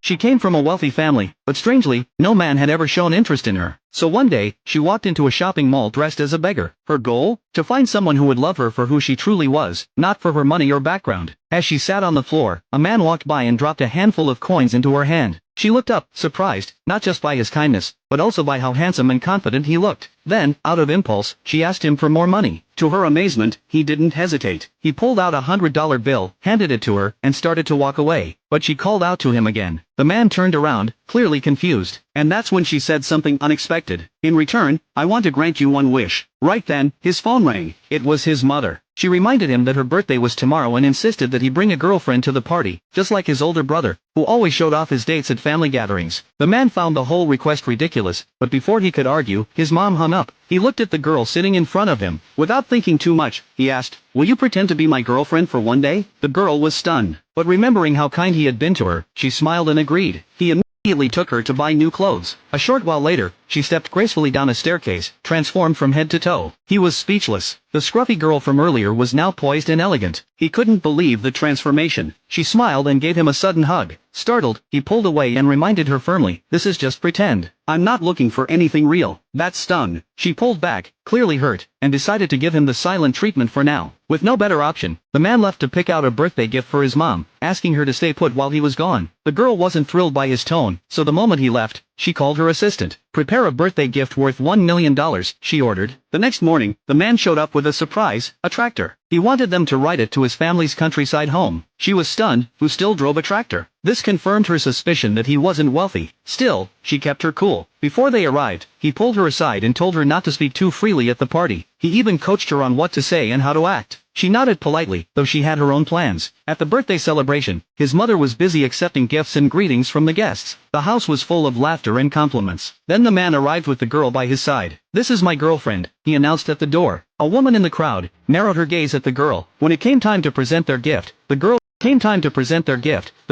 She came from a wealthy family, but strangely, no man had ever shown interest in her. So one day, she walked into a shopping mall dressed as a beggar. Her goal? To find someone who would love her for who she truly was, not for her money or background. As she sat on the floor, a man walked by and dropped a handful of coins into her hand. She looked up, surprised, not just by his kindness, but also by how handsome and confident he looked. Then, out of impulse, she asked him for more money. To her amazement, he didn't hesitate. He pulled out $100 bill, handed it to her, and started to walk away. But she called out to him again. The man turned around, clearly confused. And that's when she said something unexpected. In return, I want to grant you one wish. Right then, his phone rang. It was his mother. She reminded him that her birthday was tomorrow and insisted that he bring a girlfriend to the party, just like his older brother, who always showed off his dates at family gatherings. The man found the whole request ridiculous, but before he could argue, his mom hung up. He looked at the girl sitting in front of him. Without thinking too much, he asked, "Will you pretend to be my girlfriend for one day?" The girl was stunned, but remembering how kind he had been to her, she smiled and agreed. He immediately took her to buy new clothes. A short while later, she stepped gracefully down a staircase, transformed from head to toe. He was speechless. The scruffy girl from earlier was now poised and elegant. He couldn't believe the transformation. She smiled and gave him a sudden hug. Startled, he pulled away and reminded her firmly, "This is just pretend. I'm not looking for anything real." That stung. She pulled back, clearly hurt, and decided to give him the silent treatment for now. With no better option, the man left to pick out a birthday gift for his mom, asking her to stay put while he was gone. The girl wasn't thrilled by his tone, so the moment he left, she called her assistant. "Prepare a birthday gift worth $1 million, she ordered. The next morning, the man showed up with a surprise, a tractor. He wanted them to ride it to his family's countryside home. She was stunned, who still drove a tractor. This confirmed her suspicion that he wasn't wealthy. Still, she kept her cool. Before they arrived, he pulled her aside and told her not to speak too freely at the party. He even coached her on what to say and how to act. She nodded politely, though she had her own plans. At the birthday celebration, his mother was busy accepting gifts and greetings from the guests. The house was full of laughter and compliments. Then the man arrived with the girl by his side. "This is my girlfriend," he announced at the door. A woman in the crowd narrowed her gaze at the girl. When it came time to present their gift, the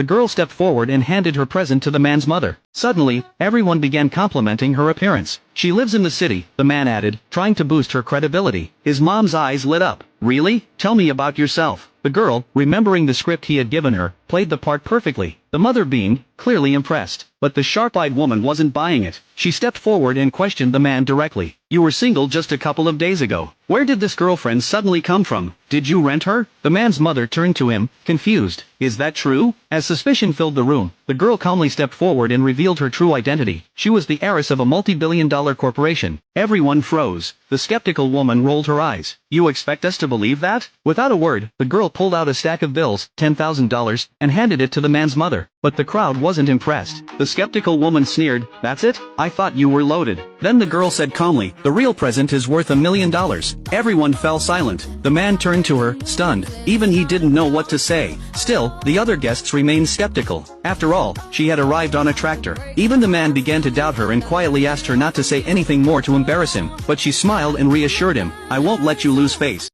girl stepped forward and handed her present to the man's mother. Suddenly, everyone began complimenting her appearance. "She lives in the city," the man added, trying to boost her credibility. His mom's eyes lit up. "Really? Tell me about yourself." The girl, remembering the script he had given her, played the part perfectly. The mother being clearly impressed. But the sharp-eyed woman wasn't buying it. She stepped forward and questioned the man directly. "You were single just a couple of days ago. Where did this girlfriend suddenly come from? Did you rent her?" The man's mother turned to him, confused. "Is that true?" As suspicion filled the room, the girl calmly stepped forward and revealed her true identity. She was the heiress of a multi-billion-dollar corporation. Everyone froze. The skeptical woman rolled her eyes. "You expect us to believe that?" Without a word, the girl pulled out a stack of bills, $10,000, and handed it to the man's mother. But the crowd wasn't impressed. The skeptical woman sneered, "That's it? I thought you were loaded." Then the girl said calmly, "The real present is worth $1 million. Everyone fell silent. The man turned to her, stunned. Even he didn't know what to say. Still, the other guests remained skeptical. After all, she had arrived on a tractor. Even the man began to doubt her and quietly asked her not to say anything more to embarrass him. But she smiled and reassured him, "I won't let you lose face."